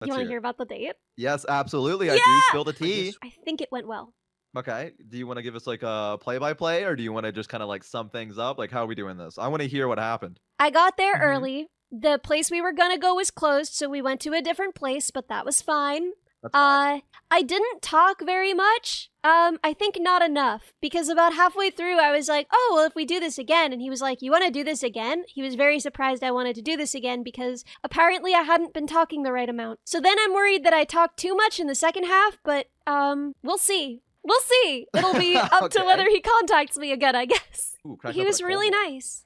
You Let's want hear to hear it. about the date? Yes, absolutely. I do. Yeah! Spill the tea. I think it went well. Okay. Do you want to give us like a play-by-play, or do you want to just kind of like sum things up? Like, how are we doing this? I want to hear what happened. I got there Hmm. early. The place we were gonna go was closed, so we went to a different place, but that was fine. That's fine. I didn't talk very much. I think not enough, because about halfway through I was like, oh, well, if we do this again, and he was like, you want to do this again? He was very surprised I wanted to do this again because apparently I hadn't been talking the right amount. So then I'm worried that I talked too much in the second half, but, we'll see. We'll see. It'll be up to Okay. whether he contacts me again, I guess. Ooh, cracked He open was a cold really one. nice.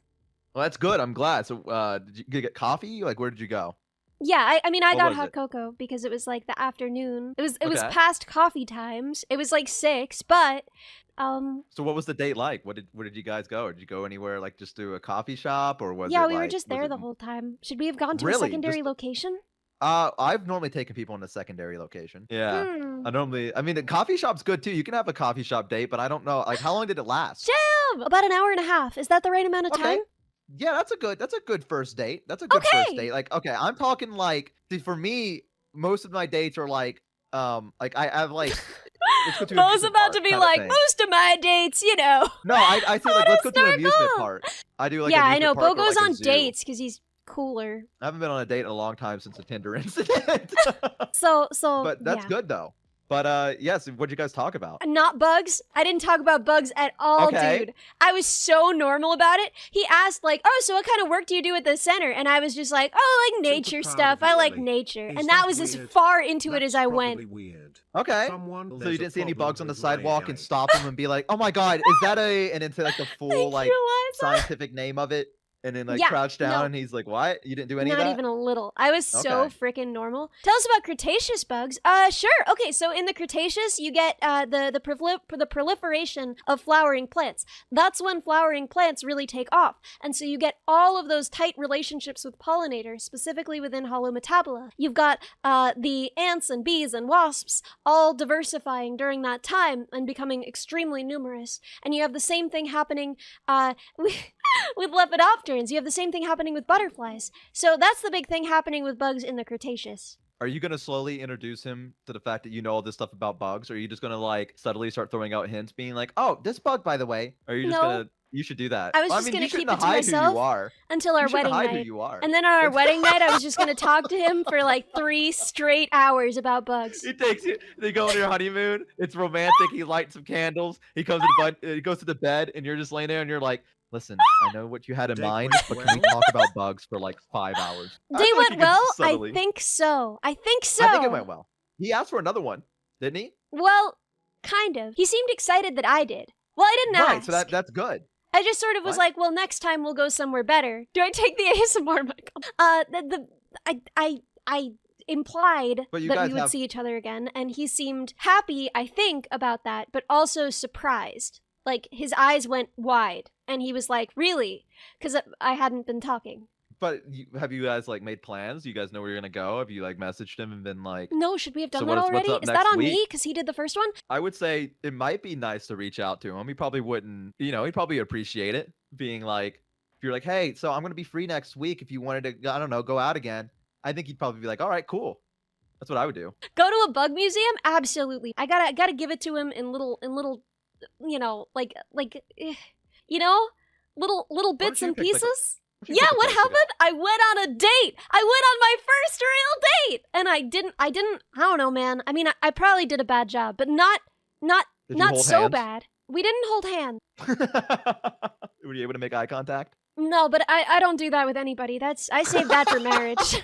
Well, that's good. I'm glad. So, did you get coffee? Like, where did you go? Yeah, I mean, I What got was hot it? cocoa because it was like the afternoon. It was Okay. past coffee times. It was like 6, but So, what was the date like? Where did you guys go? Did you go anywhere like just to a coffee shop, or was yeah, it we were like just was there it the whole time. Should we have gone to a really secondary just? location? I've normally taken people in a secondary location. Yeah. Hmm. I mean, the coffee shop's good too. You can have a coffee shop date, but I don't know. Like, how long did it last? Damn! About an hour and a half. Is that the right amount of Okay. time? Yeah, that's a good first date. That's a good first Okay! date. Like, okay, I'm talking like, see, for me, most of my dates are like I have like, let's go to an I was amusement about park to be kind of like, thing. most of my dates, you know. No, I say like, What a let's go to an amusement snorkel! park. I do like Yeah, I amusement know. park Bo or goes like a on zoo. dates because he's cooler. I haven't been on a date in a long time since the Tinder incident. So But that's yeah. good though. But yes, what'd you guys talk about? Not bugs. I didn't talk about bugs at all, Okay. dude. I was so normal about it. He asked, like, oh, so what kind of work do you do at the center? And I was just like, oh, like Super nature proud stuff. of you, I like Ellie. nature. Is And that that was as weird? far into it as That's I went. probably weird. Okay. Someone, So there's you a didn't see any problem bugs on the with Ray, sidewalk and Ellie. stop them and be like, "Oh my god, is that a?" And into like the full Thank like you, Liza. scientific name of it, and then like Yeah, crouch down, no. and he's like, "What? You didn't do any of Not that?" even a little. I was so Okay. freaking normal. Tell us about Cretaceous bugs. Sure. Okay, so in the Cretaceous, you get the proliferation of flowering plants. That's when flowering plants really take off. And so you get all of those tight relationships with pollinators, specifically within Holometabula. You've got the ants and bees and wasps all diversifying during that time and becoming extremely numerous. And you have the same thing happening with lepidopterans. You have the same thing happening with butterflies. So that's the big thing happening with bugs in the Cretaceous. Are you gonna slowly introduce him to the fact that you know all this stuff about bugs, or are you just gonna like subtly start throwing out hints, being like, "Oh, this bug, by the way"? Or are you just No. gonna? You should do that. I was Well, just mean, gonna you keep shouldn't it to hide who myself you are. until our You shouldn't wedding hide who night. you are. And then on our wedding night, I was just gonna talk to him for like 3 straight hours about bugs. He takes you. They go on your honeymoon. It's romantic. He lights some candles. He comes to the bed. He goes to the bed, and you're just laying there, and you're like, "Listen, I know what you had in Date mind, went but can we well? talk about bugs for like 5 hours?" I They feel like went you could well? I subtly. think so. I think so. I think it went well. He asked for another one, didn't he? Well, kind of. He seemed excited that I did. Well, I didn't Right. ask. So that's good. I just sort of was What? like, well, next time we'll go somewhere better. Do I take the ASMR mic? I implied But you that guys we would have. see each other again, and he seemed happy, I think, about that, but also surprised. Like, his eyes went wide, and he was like, really? Because I hadn't been talking. But have you guys like made plans? You guys know where you're gonna go? Have you like messaged him and been like, No, should we have "So done that what's already? up Is that next on me? week?" Because he did the first one? I would say it might be nice to reach out to him. He probably wouldn't, he'd probably appreciate it. Being like, if you're like, "Hey, so I'm gonna be free next week. If you wanted to, I don't know, go out again," I think he'd probably be like, "All right, cool." That's what I would do. Go to a bug museum? Absolutely. I gotta give it to him in little, you know, you know, little Why don't bits you and pick like a? pieces. Why don't you Yeah, pick a what place to go? happened? I went on a date. I went on my first real date, and I don't know, man. I mean, I probably did a bad job, but not Did you hold so hands? bad. We didn't hold hands. Were you able to make eye contact? No, but I don't do that with anybody. I saved that for marriage.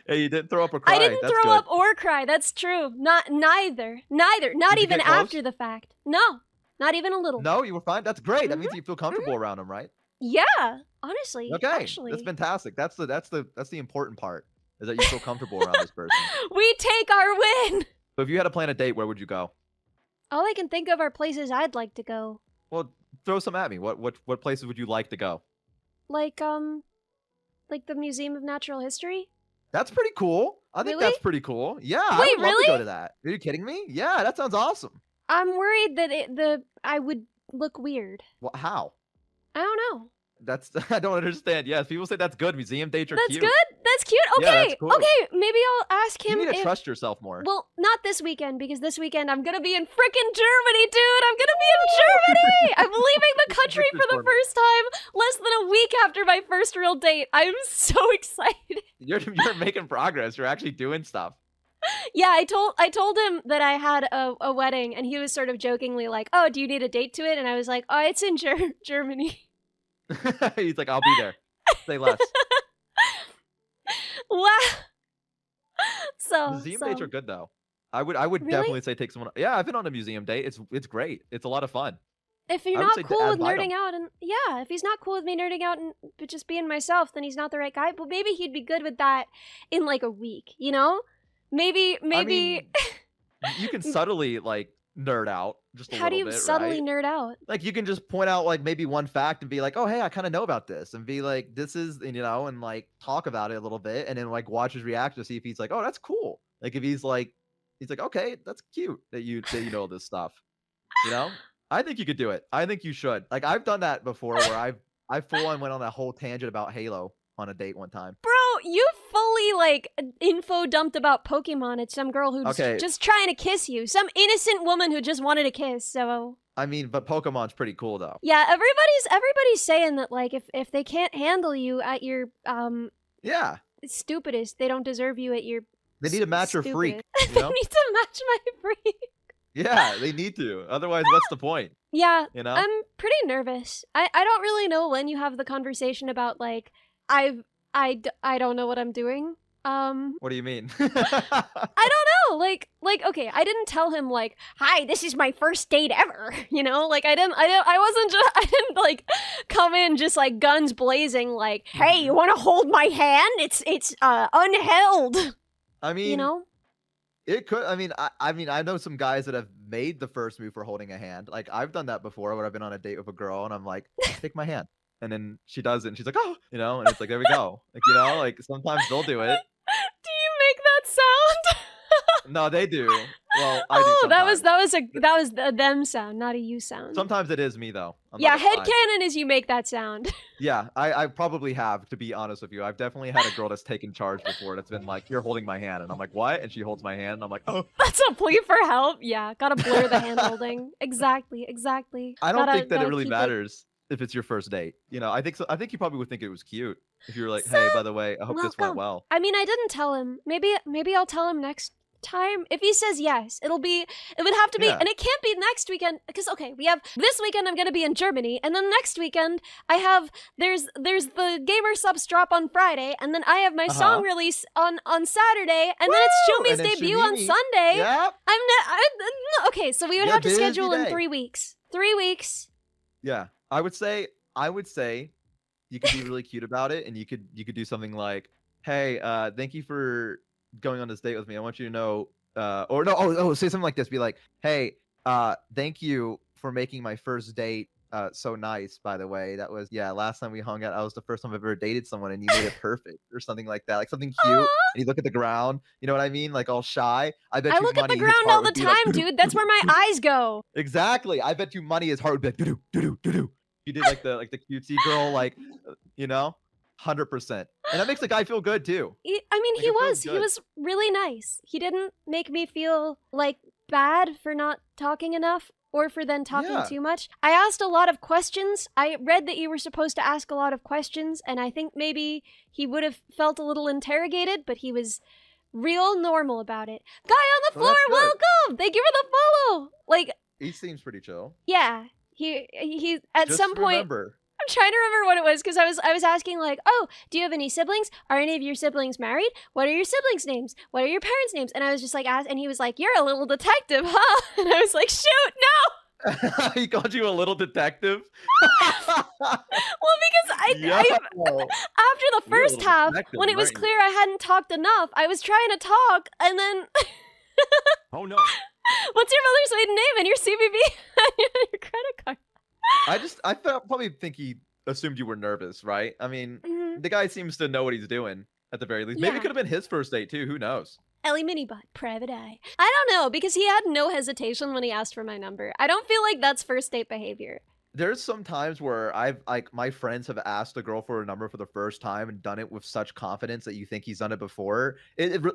Hey, you didn't throw up or cry. I didn't That's throw good. up or cry. That's true. Neither. Not Did you even get close? after the fact. No, not even a little. No, you were fine. That's great. That Mhm, means you feel comfortable around him, right? Yeah, honestly, Okay, that's actually. fantastic. That's the important part, is that you feel comfortable around this person. We take our win! So if you had to plan a date, where would you go? All I can think of are places I'd like to go. Well, throw some at me. What places would you like to go? Like, like the Museum of Natural History? That's pretty cool. I think Really? that's pretty cool. Yeah, I Wait, would love to go really? to that. Are you kidding me? Yeah, that sounds awesome. I'm worried that I would look weird. Well, how? I don't know. That's I don't understand. Yes, people say that's good. Museum dates are That's cute. good? That's cute? Yeah, that's Okay, cool. okay, maybe I'll ask You him need to if... trust yourself more. Well, not this weekend, because this weekend I'm gonna be in frickin' Germany, dude! I'm gonna be in Germany! I'm leaving the country for the first time less than a week after my first real date. I'm so excited. You're making progress. You're actually doing stuff. Yeah, I told him that I had a wedding, and he was sort of jokingly like, "Oh, do you need a date to it?" And I was like, "Oh, it's in Germany." He's like, I'll be there. Say less. Wow. So Museum dates are good though. I would Really? definitely say take someone. Yeah, I've been on a museum date. It's great. It's a lot of fun. If you're I would not say cool with invite nerding him. out, and yeah, if he's not cool with me nerding out and but just being myself, then he's not the right guy. But maybe he'd be good with that in like a week, you know? Maybe I mean, you can subtly like nerd out just a how do little you bit, subtly right? nerd out? Like you can just point out like maybe one fact and be like, "Oh, hey, I kind of know about this," and be like, "This is," and, and like talk about it a little bit, and then like watch his reaction to see if he's like, "Oh, that's cool." Like if he's like, "Okay, that's cute that you know this stuff," you know. I think you could do it. I think you should. Like I've done that before, where I full on went on that whole tangent about Halo on a date one time. Bro, you fully like info dumped about Pokemon at some girl who's Okay. just trying to kiss you. Some innocent woman who just wanted a kiss. So I mean, but Pokemon's pretty cool though. yeah, everybody's saying that like if they can't handle you at your Yeah. stupidest, they don't deserve you at your They need to match your freak. stupidest. You They know? need to match my freak. Yeah, they need to. Otherwise, what's the point? Yeah, You know? I'm pretty nervous. I don't really know when you have the conversation about like I don't know what I'm doing. What do you mean? I don't know. Like okay, I didn't tell him like, "Hi, this is my first date ever." You know? Like I wasn't just I didn't like come in just like guns blazing like, "Hey, you want to hold my hand? It's unheld." I mean, You know? it could. I mean, I know some guys that have made the first move for holding a hand. Like I've done that before, where I've been on a date with a girl, and I'm like, "Take my hand," and then she does it, and she's like, "Oh," and it's like, there we go. Like like sometimes they'll do it. Do you make that sound? No, they do. Well, I do Oh, sometimes. that was the them sound, not a you sound. Sometimes it is me though. I'm Yeah, not gonna lie. headcanon is you make that sound. Yeah, I probably have, to be honest with you. I've definitely had a girl that's taken charge before that's been like, "You're holding my hand," and I'm like, "What?" And she holds my hand, and I'm like, "Oh." That's a plea for help. Yeah, gotta blur the hand holding. Exactly. I don't think that it Gotta really keep matters if it's your first date. I think so. I think you probably would think it was cute if you were like, "Hey, by the way, I hope this went Welcome. well." I mean, I didn't tell him. Maybe I'll tell him next time. If he says yes, it would have to be, Yeah. and it can't be next weekend because okay, we have this weekend I'm gonna be in Germany, and then next weekend there's the gamer subs drop on Friday, and then I have my song release on Saturday, and then it's Woo! Shumi's And then debut on Shumimi. Sunday. Yep. Okay, so we would Yeah, have to busy schedule in day. 3 weeks. 3 weeks. Yeah, I would say you could be really cute about it, and you could do something like, "Hey, thank you for going on this date with me. I want you to know," or no, say something like this. Be like, "Hey, thank you for making my first date so nice. By the way, that was last time we hung out. That was the first time I've ever dated someone, and you made it perfect," or something like that. Like something cute. Aw. And you look at the ground. You know what I mean? Like all shy. I bet I you look at money the his ground heart all the would be like, time, dude. That's where my eyes go. exactly. I bet you money his heart would be like, doo doo doo doo doo. You did like the cutesy girl, like 100%, and that makes the guy feel good too. I mean, Like, it feels he good. was really nice. He didn't make me feel like bad for not talking enough or for then talking Yeah. too much. I asked a lot of questions. I read that you were supposed to ask a lot of questions, and I think maybe he would have felt a little interrogated, but he was real normal about it. Guy on the Well, that's floor, good. welcome! Thank you for the follow! Like, He seems pretty chill. yeah. He at Just some point remember, I'm trying to remember what it was because I was asking like, "Oh, do you have any siblings? Are any of your siblings married? What are your siblings' names? What are your parents' names?" And I was just like, and he was like, "You're a little detective, huh?" And I was like, "Shoot, no!" he called you a little detective. Well, because I Yo. after the You're a first little half, detective, when it was aren't you? clear I hadn't talked enough, I was trying to talk, and then Oh no. what's your mother's maiden name and your CVV and your credit card? I probably think he assumed you were nervous, right? I mean, Mhm. the guy seems to know what he's doing at the very least. Maybe Yeah. it could have been his first date too. Who knows? Ellie Minibot, private eye. I don't know, because he had no hesitation when he asked for my number. I don't feel like that's first date behavior. There's some times where I've like my friends have asked a girl for a number for the first time and done it with such confidence that you think he's done it before.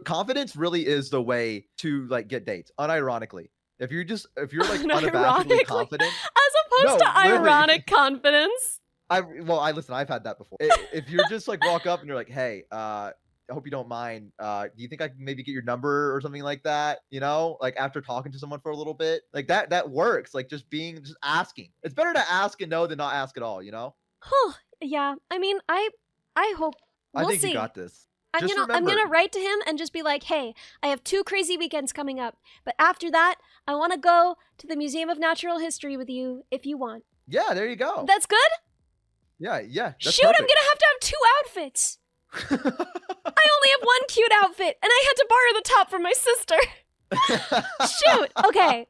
Confidence really is the way to like get dates, unironically. If you're like unabashedly Unironically, confident, as opposed no, to really. ironic confidence. I listen, I've had that before. If you're just like walk up and you're like, hey, I hope you don't mind. Do you think I can maybe get your number or something like that? You know, like after talking to someone for a little bit, like that works. Like just asking. It's better to ask and no than not ask at all. You know. Huh. Yeah. I mean, I hope I we'll think see. you got this. I'm gonna write to him and just be like, hey, I have 2 crazy weekends coming up, but after that, I want to go to the Museum of Natural History with you if you want. Yeah, there you go. That's good? Yeah. That's Shoot, I'm perfect. gonna have to have 2 outfits. I only have 1 cute outfit, and I had to borrow the top from my sister. Shoot. Okay,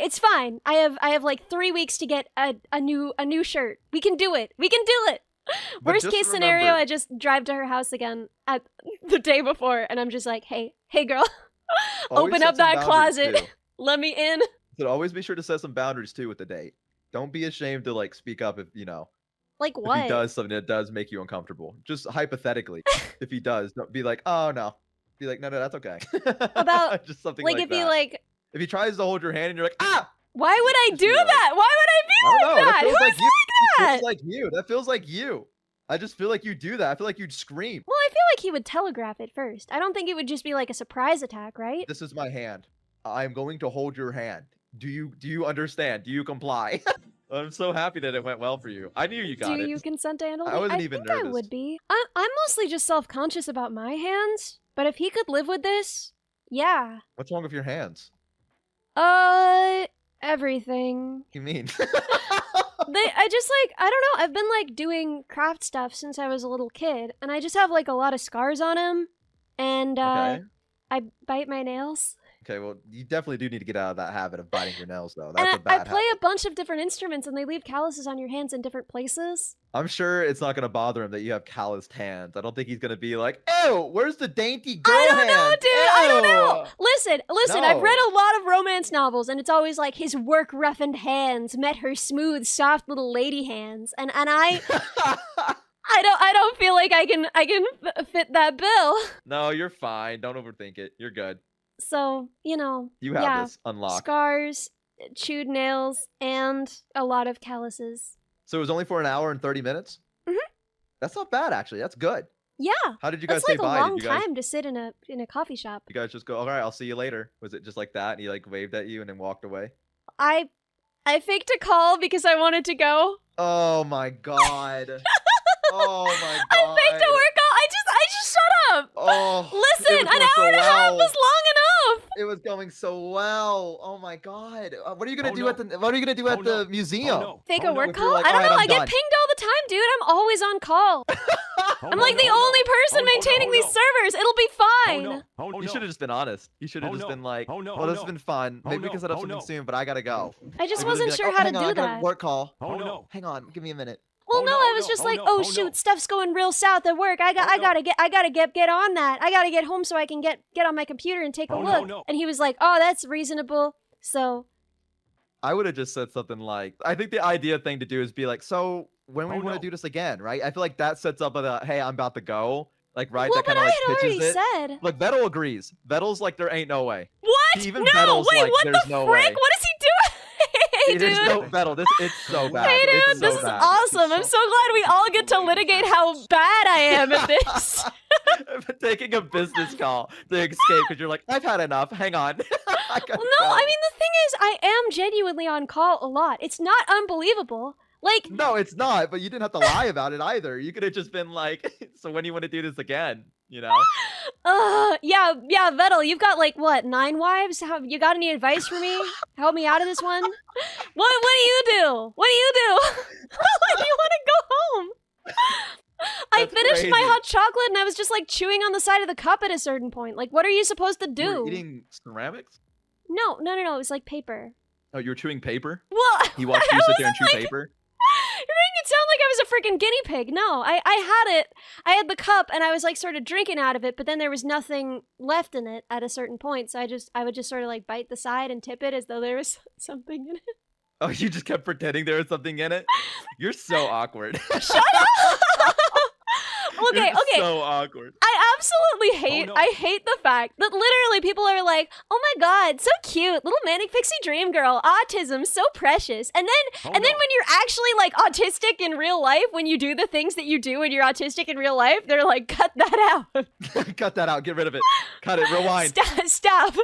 it's fine. I have like 3 weeks to get a new shirt. We can do it. But Worst just case scenario, remember- I just drive to her house again at the day before, and I'm just like, hey girl, Always open set up some that boundaries, closet. too. Let me in. So always be sure to set some boundaries too with the date. Don't be ashamed to like speak up if Like if what? he does something that does make you uncomfortable. Just hypothetically, if he does, don't be like, oh no. Be like, no, that's okay. About just something like like if that. he like, If he tries to hold your hand and you're like, ah, why would I Just do be like- that? Why would I be I don't know. like that? That feels Who's like you. like That that? feels like you. That feels like you. I just feel like you do that. I feel like you'd scream. Well, I feel like he would telegraph it first. I don't think it would just be like a surprise attack, right? This is my hand. I am going to hold your hand. Do you understand? Do you comply? I'm so happy that it went well for you. I knew you got Do it. you consent to handle I it? wasn't I even think I nervous. would be. I'm mostly just self-conscious about my hands, but if he could live with this, yeah. What's wrong with your hands? Everything. What do you mean? I just like, I don't know, I've been like doing craft stuff since I was a little kid, and I just have like a lot of scars on him, and Okay. I bite my nails. Okay, well, you definitely do need to get out of that habit of biting your nails, though. And That's a I bad play habit. a bunch of different instruments, and they leave calluses on your hands in different places. I'm sure it's not going to bother him that you have calloused hands. I don't think he's going to be like, ew, where's the dainty girl I don't know, hand? dude. I don't know. Ew." Listen. I've No. read a lot of romance novels, and it's always like his work-roughened hands met her smooth, soft little lady hands, and I don't feel like I can fit that bill. No, you're fine. Don't overthink it. You're good. So You have yeah, this unlocked. scars, chewed nails, and a lot of calluses. So it was only for an hour and 30 minutes? Mhm. That's not bad, actually. That's good. Yeah, How did you guys that's say like a bye? long Did you guys, time to sit in a coffee shop. you guys just go, all right, I'll see you later? Was it just like that? And he like waved at you and then walked away? I faked a call because I wanted to go. Oh my god. Oh my I god. faked a work call. I just shut up. Oh. Listen, it an was hour going so and a half well. was long enough. It was going so well. Oh my god. What are you gonna Oh, do no. at the What are you gonna do at Oh, the no. museum? Oh, no. Fake Oh, a no. work If you're call? like, I don't "Alright, know. I'm I get done." pinged all the time, dude. I'm always on call. Oh, I'm no, like the no, no. only person Oh, no, maintaining no, these no. servers. It'll be Oh, fine. no. Oh, no. You should have just been honest. You should have Oh, just no. been like, Oh, no. well, Oh, this no. has been fun. Oh, Maybe we no. can set up Oh, something no. soon, but I gotta go. I just Maybe we'll wasn't be sure like, how "Oh, to hang on, do I got a that. work call. Oh, Oh, no. Hang on, give me a minute. Well, Oh, no, no. I Oh, was no. just Oh, like, no. oh Oh, shoot, no. stuff's going real south at work. I Oh, no. gotta get on that. I gotta get home so I can get on my computer and take a Oh, no, look. no. And he was like, oh, that's reasonable. So I would have just said something like, I think the idea thing to do is be like, so when we Oh, want to no. do this again, right? I feel like that sets up a, hey, I'm about to go. Like, right? well, that but kind I of had like pitches already it. said. Look, Vettel agrees. Vettel's like, there ain't no way. What? Even No, Vettel's wait, like, what there's the no frick? way. What is he doing? Hey, There's dude. no Vettel. It's so bad. Hey, It's dude, so this is bad. awesome. I'm so glad we all get to litigate how bad I am at this. Taking a business call to escape because you're like, I've had enough. Hang on. I gotta Well, no, go. I mean, the thing is, I am genuinely on call a lot. It's not unbelievable. Like, No, it's not, but you didn't have to lie about it either. You could have just been like, so when do you want to do this again? You know? yeah, Vettel, you've got like, what, 9 wives? You got any advice for me? Help me out of this one? What do you do? What do you do? When you want to go home? I That's finished my crazy. hot chocolate and I was just like chewing on the side of the cup at a certain point. Like, what are you supposed to You were do? eating ceramics? No, it was like paper. Oh, you were chewing paper? Well, He watched I you sit there and wasn't, chew like, paper? You're making it sound like I was a freaking guinea pig. No, I had it. I had the cup and I was like sort of drinking out of it, but then there was nothing left in it at a certain point. So I would just sort of like bite the side and tip it as though there was something in it. Oh, you just kept pretending there was something in it? You're so awkward. Shut up! Okay, You're okay. so awkward. I absolutely hate. no. I hate the fact that literally people are like, "Oh my god, so cute, little manic pixie dream girl, autism, so precious." And then, then when you're actually like autistic in real life, when you do the things that you do when you're autistic in real life, they're like, "Cut that out." Cut that out. Get rid of it. Cut it. Rewind. Stop.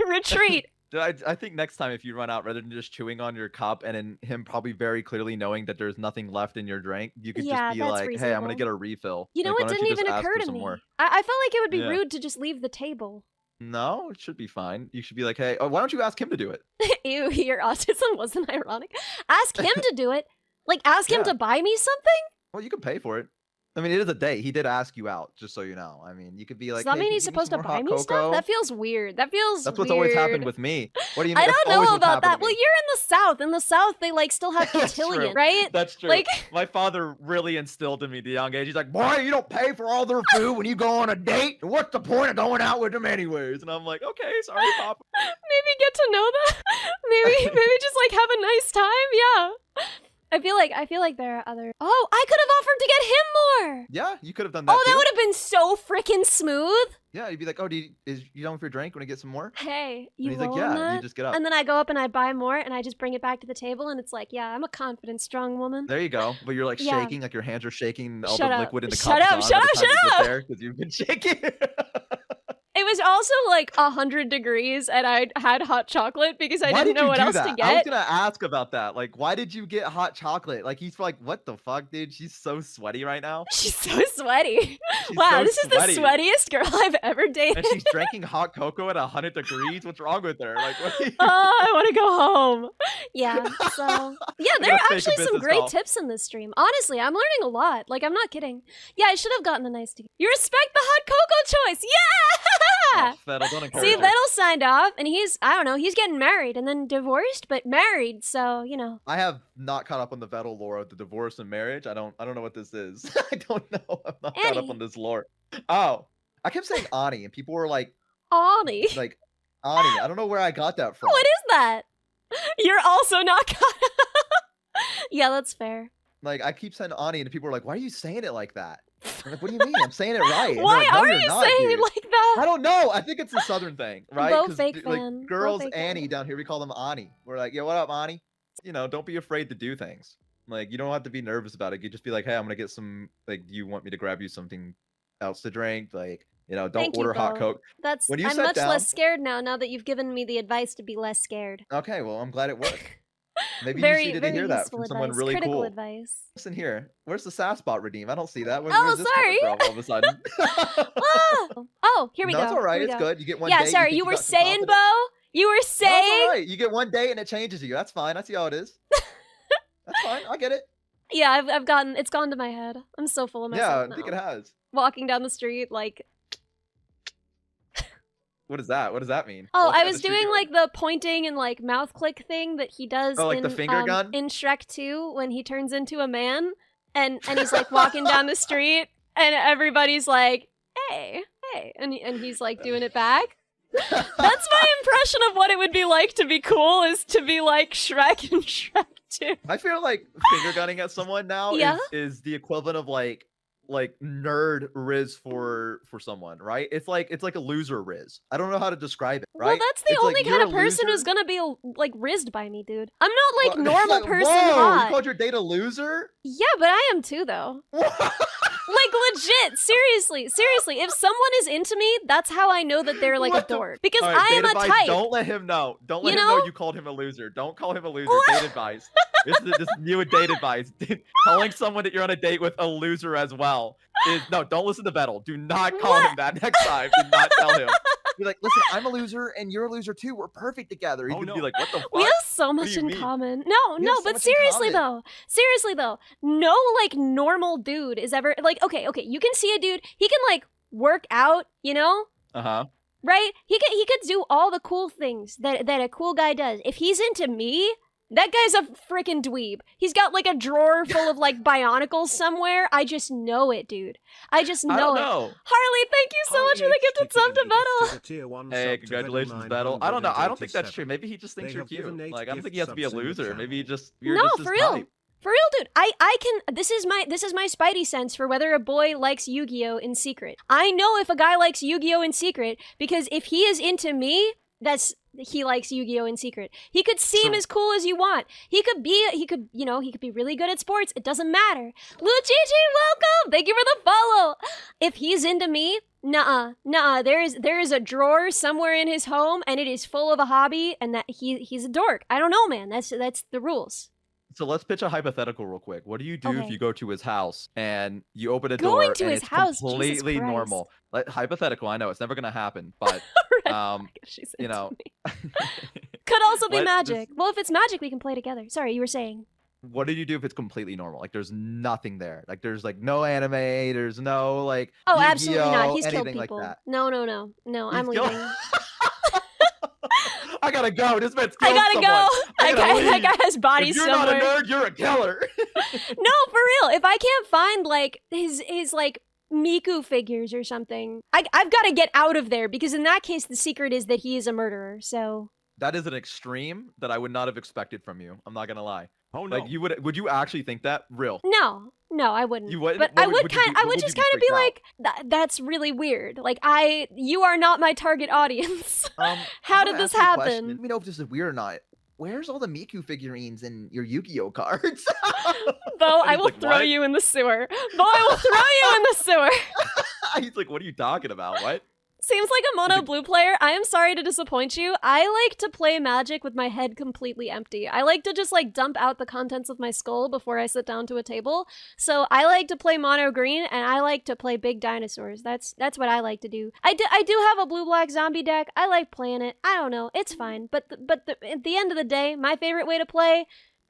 Retreat. I think next time if you run out, rather than just chewing on your cup and then him probably very clearly knowing that there's nothing left in your drink, you could Yeah, just be that's like, hey, I'm going to reasonable. get a refill. You know Like, what why don't didn't you just even ask occur for to some me? more? I felt like it would be Yeah. rude to just leave the table. No, it should be fine. You should be like, hey, why don't you ask him to do it? Ew, your autism wasn't ironic. Ask him to do it. Like, ask him Yeah. to buy me something? Well, you can pay for it. I mean, it is a date. He did ask you out, just so you know. I mean, you could be like, Does that hey, mean can he's you give me supposed some to more buy hot me stuff? cocoa? That feels weird. That feels That's what's weird. always happened with me. What do you mean? I That's don't always know what's about happened that. to Well, me. you're in the South. In the South, they like still have That's cotillion, true. right? That's true. Like, my father really instilled in me at a young age. He's like, boy, you don't pay for all their food when you go on a date. What's the point of going out with them anyways? And I'm like, okay, sorry, Papa. maybe get to know that. maybe just like have a nice time. Yeah. I feel like there are other. Oh, I could have offered to get him more. Yeah, you could have done that Oh, that too. would have been so freaking smooth. Yeah, you'd be like, oh, is you done with your drink? Want to get some more? Hey, And you he's rolling like, yeah. that? And you just get up. And then I go up and I buy more and I just bring it back to the table and it's like, yeah, I'm a confident, strong woman. There you go. But you're like Yeah. shaking, like your hands are shaking, all Shut the up. liquid in the Shut cup's up, gone shut by the up, time you shut get up. there because you've been shaking. It was also like 100 degrees and I had hot chocolate because I Why didn't did know you what do else that? to I was get. gonna ask about that. Like, why did you get hot chocolate? Like, he's like, what the fuck, dude? She's so sweaty right now. She's so sweaty. She's Wow, so this is sweaty. the sweatiest girl I've ever dated. And she's drinking hot cocoa at 100 degrees. What's wrong with her? Like, what? I want to go home. Yeah, so yeah, there gonna are fake a actually some business great call. tips in this stream. Honestly, I'm learning a lot. Like, I'm not kidding. Yeah, I should have gotten a nice tea. You respect the hot cocoa choice. Yeah! Oh, Fettel, don't encourage See, her. Vettel signed off, and I don't know, he's getting married and then divorced, but married, so, you know. I have not caught up on the Vettel lore of the divorce and marriage. I don't know what this is. I don't know. I'm not caught up Annie. on this lore. Oh, I kept saying Ani, and people were like, Ani. Ani. I don't know where I got that from. What is that? You're also not caught up. Yeah, that's fair. Like, I keep saying Ani, and people are like, why are you saying it like that? I'm like, what do you mean? I'm saying it right. And they're Why like, no, are you're you not, saying dude. it like that? I don't know. I think it's a southern thing, right? Bo 'Cause, fake like, fan. Bo girls, fake Annie fan. down here, we call them Ani. We're like, yo, what up, Ani? You know, don't be afraid to do things. Like, you don't have to be nervous about it. You just be like, hey, I'm gonna get some. Like, do you want me to grab you something else to drink? Like, you know, don't Thank you, order hot Bo. Coke. That's When you I'm sat much down- less scared now that you've given me the advice to be less scared. Okay, well, I'm glad it worked. Maybe Very, you needed very to hear that useful from advice. someone really Critical cool. advice. Listen here. Where's the SAS bot redeem? I don't see that. Where's Oh, this coming sorry. from all of a sudden? Oh, here we no, go. it's all right. Here we It's go. good. You get one Yeah, date, sorry, think you were got some saying, confidence. Bo? You were No, it's saying? all right. You get one date and it changes you. That's fine. I see how it is. That's fine. I get it. Yeah, it's gone to my head. I'm so full of Yeah, myself I think now. it has. Walking down the street, like, What is that? What does that mean? oh, Walking I down was the street doing going- like the pointing and like mouth click thing that he does Oh, like in the finger gun? in Shrek 2 when he turns into a man and he's like walking down the street and everybody's like, hey, and he's like doing it back. That's my impression of what it would be like to be cool, is to be like Shrek and Shrek 2. I feel like finger gunning at someone now Yeah? is the equivalent of like nerd rizz for someone, right? It's like a loser rizz. I don't know how to describe it, right? Well, that's the It's only like, kind you're of a person who's loser. gonna be like rizzed by me, dude. I'm not like Well, normal like, person whoa, hot. You called your date a loser? Yeah, but I am too, though. Like, legit, seriously, if someone is into me, that's how I know that they're like What a the- dork. Because All right, I am date a advice, type. Don't let him know. Don't let You him know know? you called him a loser. Don't call him a loser. What? Date advice. This is new date advice. Calling someone that you're on a date with a loser as well is no. Don't listen to Vettel. Do not call him that next time. Do not tell him. Be like, listen, I'm a loser and you're a loser too. We're perfect together. He's gonna be like, what the fuck? We have so do much you in mean? common. No, We have so but much in seriously though, no like normal dude is ever like, okay, you can see a dude, he can like work out, you know? Uh-huh. Right? He could do all the cool things that a cool guy does. If he's into me, That guy's a freaking dweeb. He's got like a drawer full of like bionicles somewhere. I just know it, dude. I just know I don't it. know. Harley, thank you so much for the gifted sub to Battle. Hey, congratulations, Battle. I don't know. I don't think that's true. Maybe he just thinks you're cute. Like, I don't think he has to be a loser. Maybe you're just for real. type. For real, dude. I can. This is my spidey sense for whether a boy likes Yu-Gi-Oh in secret. I know if a guy likes Yu-Gi-Oh in secret because if he is into me, he likes Yu-Gi-Oh in secret. He could seem as cool as you want. He could be really good at sports. It doesn't matter. Luigi, welcome. Thank you for the follow. If he's into me, nuh-uh. There is a drawer somewhere in his home, and it is full of a hobby, and that he's a dork. I don't know, man. That's the rules. So let's pitch a hypothetical real quick. What do you do if you go to his house and you open a Going door to and his it's house, completely Jesus Christ. normal? Like, hypothetical, I know it's never gonna happen, but She's you into know, me. Could also be What- magic. Well, if it's magic, we can play together. Sorry, you were saying. what do you do if it's completely normal? Like, there's nothing there. Like, there's like no anime. There's no like. Oh, absolutely not. Yu-Gi-Oh, He's killed anything people. Like that. No, I'm He's killed- leaving. I gotta go. This man's I killed gotta someone. go. I gotta That leave. guy has bodies If you're somewhere. not a nerd, you're a killer. No, for real. If I can't find like his like Miku figures or something, I've got to get out of there because in that case, the secret is that he is a murderer. So That is an extreme that I would not have expected from you. I'm not gonna lie. Oh no. Like, would you actually think that? Real? no, I wouldn't. You wouldn't? But What I would you do? I What would just you be kind of be freaked out? like, that's really weird. Like you are not my target audience. I'm How gonna did this ask you a question. happen? Let me know if this is weird or not. Where's all the Miku figurines and your Yu-Gi-Oh cards? Bo, And I he's will like, throw "What?" you in the sewer. Bo, I will throw you in the sewer. He's like, what are you talking about? What? Seems like a mono blue player. I am sorry to disappoint you. I like to play Magic with my head completely empty. I like to just like dump out the contents of my skull before I sit down to a table. So I like to play mono green and I like to play big dinosaurs. That's what I like to do. I do have a blue-black zombie deck. I like playing it. I don't know. It's fine. But at the end of the day, my favorite way to play,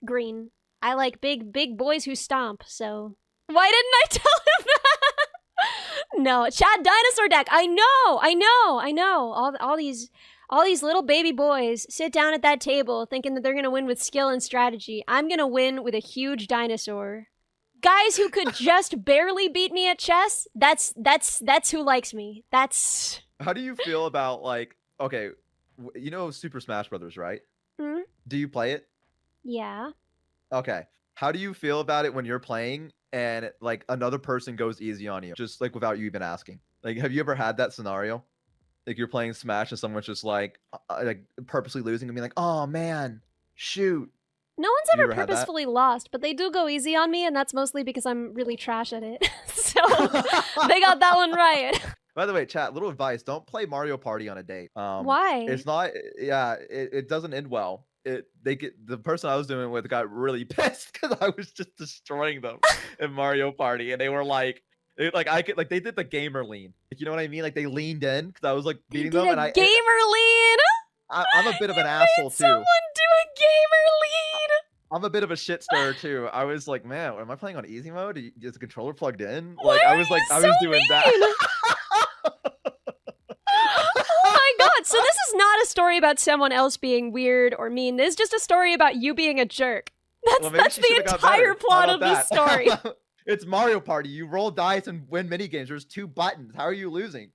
green. I like big boys who stomp. So why didn't I tell him that? No, Chad dinosaur deck. I know. All these little baby boys sit down at that table thinking that they're gonna win with skill and strategy. I'm gonna win with a huge dinosaur. Guys who could just barely beat me at chess. That's who likes me. That's. How do you feel about like? Okay, you know Super Smash Brothers, right? Hmm? Do you play it? Yeah. Okay. How do you feel about it when you're playing and like another person goes easy on you, just like without you even asking? Like, have you ever had that scenario? Like you're playing Smash and someone's just like purposely losing and being like, "Oh man, shoot." No one's You ever ever had that? purposefully lost, but they do go easy on me, and that's mostly because I'm really trash at it. So they got that one right. By the way, chat, little advice: don't play Mario Party on a date. Why? It's not. Yeah, it doesn't end well. The person I was doing it with got really pissed because I was just destroying them in Mario Party, and they were like, they did the gamer lean. Like, you know what I mean? Like they leaned in because I was like You beating did them, a and gamer lean. I'm a bit of an You asshole made someone too. do a gamer lean. I'm a bit of a shit stirrer too. I was like, man, am I playing on easy mode? Is the controller plugged in? Why Like I are was like, you I so was doing mean? that. Oh my god, so this is not a story about someone else being weird or mean. This is just a story about you being a jerk. Well, maybe That's she the should've got entire better. plot How of about this that? story. It's Mario Party. You roll dice and win mini games. There's 2 buttons. How are you losing?